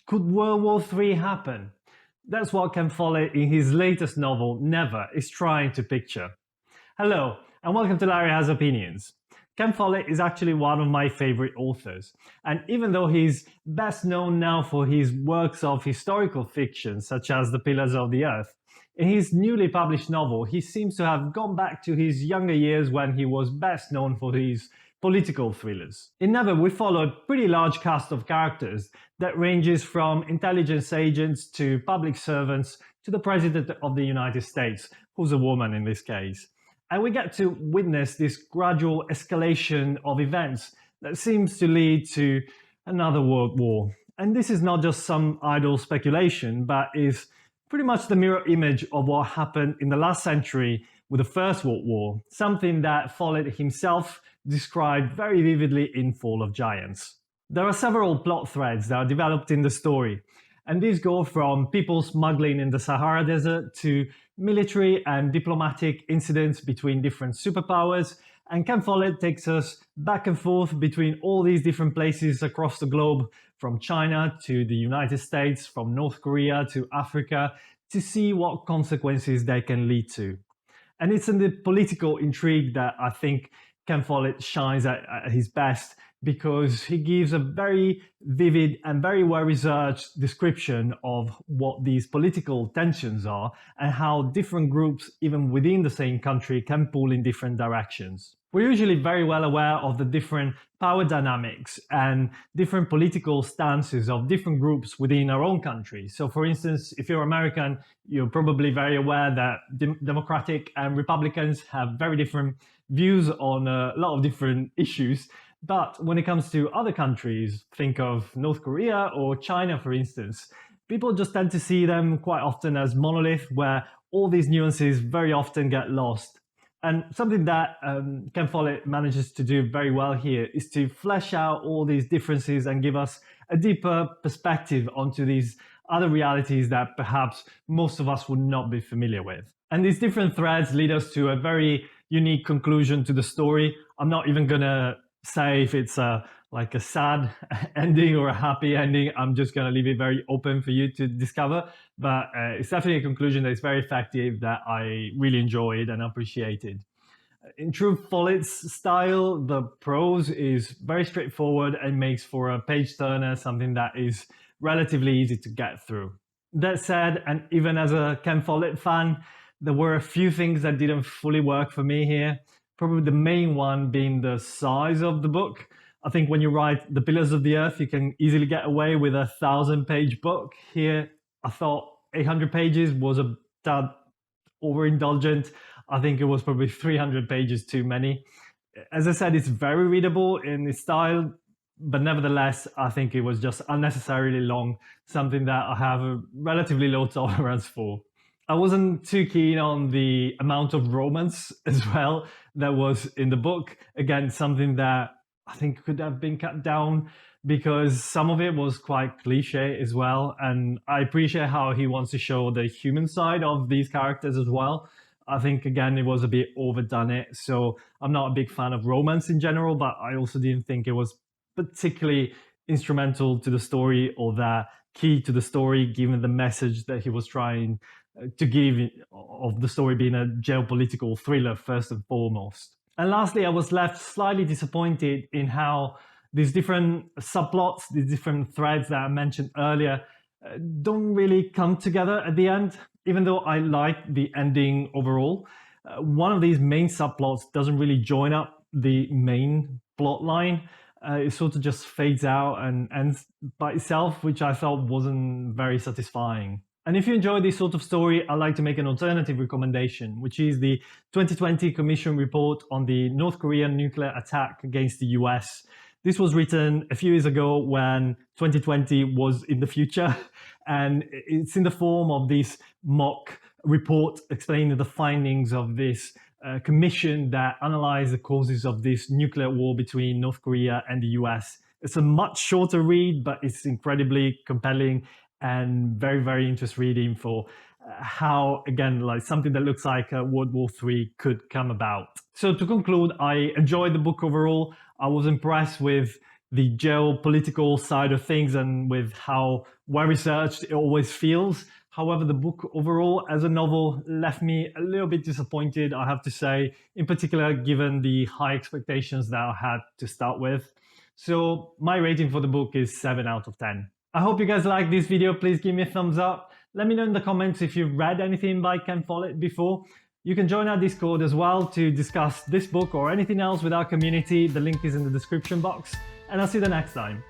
Could World War III happen? That's what Ken Follett in his latest novel, Never, is trying to picture. Hello, and welcome to Larry Has Opinions. Ken Follett is actually one of my favorite authors, and even though he's best known now for his works of historical fiction, such as The Pillars of the Earth, in his newly published novel, he seems to have gone back to his younger years when he was best known for his political thrillers. In Never, we follow a pretty large cast of characters that ranges from intelligence agents to public servants to the President of the United States, who's a woman in this case. And we get to witness this gradual escalation of events that seems to lead to another world war. And this is not just some idle speculation, but is pretty much the mirror image of what happened in the last century with the First World War, something that Follett himself described very vividly in Fall of Giants. There are several plot threads that are developed in the story, and these go from people smuggling in the Sahara Desert to military and diplomatic incidents between different superpowers, and Ken Follett takes us back and forth between all these different places across the globe, from China to the United States, from North Korea to Africa, to see what consequences they can lead to. And it's in the political intrigue that I think Ken Follett shines at his best, because he gives a very vivid and very well-researched description of what these political tensions are and how different groups, even within the same country, can pull in different directions. We're usually very well aware of the different power dynamics and different political stances of different groups within our own country. So for instance, if you're American, you're probably very aware that Democratic and Republicans have very different views on a lot of different issues. But when it comes to other countries, think of North Korea or China, for instance, people just tend to see them quite often as monolith, where all these nuances very often get lost. And something that Ken Follett manages to do very well here is to flesh out all these differences and give us a deeper perspective onto these other realities that perhaps most of us would not be familiar with. And these different threads lead us to a very unique conclusion to the story. I'm not even going to say if it's like a sad ending or a happy ending. I'm just going to leave it very open for you to discover. But it's definitely a conclusion that is very effective, that I really enjoyed and appreciated. In true Follett's style, the prose is very straightforward and makes for a page turner, something that is relatively easy to get through. That said, and even as a Ken Follett fan, there were a few things that didn't fully work for me here. Probably the main one being the size of the book. I think when you write The Pillars of the Earth, you can easily get away with a 1,000-page book. Here, I thought 800 pages was a tad overindulgent. I think it was probably 300 pages too many. As I said, it's very readable in its style, but nevertheless, I think it was just unnecessarily long, something that I have a relatively low tolerance for. I wasn't too keen on the amount of romance as well that was in the book. Again, something that I think could have been cut down, because some of it was quite cliche as well. And I appreciate how he wants to show the human side of these characters as well. I think, again, it was a bit overdone it. So I'm not a big fan of romance in general, but I also didn't think it was particularly instrumental to the story or that key to the story, given the message that he was trying to give of the story being a geopolitical thriller first and foremost. And lastly, I was left slightly disappointed in how these different subplots, these different threads that I mentioned earlier, don't really come together at the end. Even though I like the ending overall, one of these main subplots doesn't really join up the main plot line. It sort of just fades out and ends by itself, which I felt wasn't very satisfying. And if you enjoy this sort of story, I'd like to make an alternative recommendation, which is the 2020 Commission report on the North Korean nuclear attack against the US. This was written a few years ago when 2020 was in the future, and it's in the form of this mock report explaining the findings of this commission that analyzed the causes of this nuclear war between North Korea and the US. It's a much shorter read, but it's incredibly compelling and very, very interesting reading for how, again, like something that looks like World War III could come about. So to conclude, I enjoyed the book overall. I was impressed with the geopolitical side of things and with how well researched it always feels. However, the book overall as a novel left me a little bit disappointed, I have to say, in particular given the high expectations that I had to start with. So my rating for the book is 7 out of 10. I hope you guys liked this video. Please give me a thumbs up. Let me know in the comments if you've read anything by Ken Follett before. You can join our Discord as well to discuss this book or anything else with our community. The link is in the description box. And I'll see you the next time.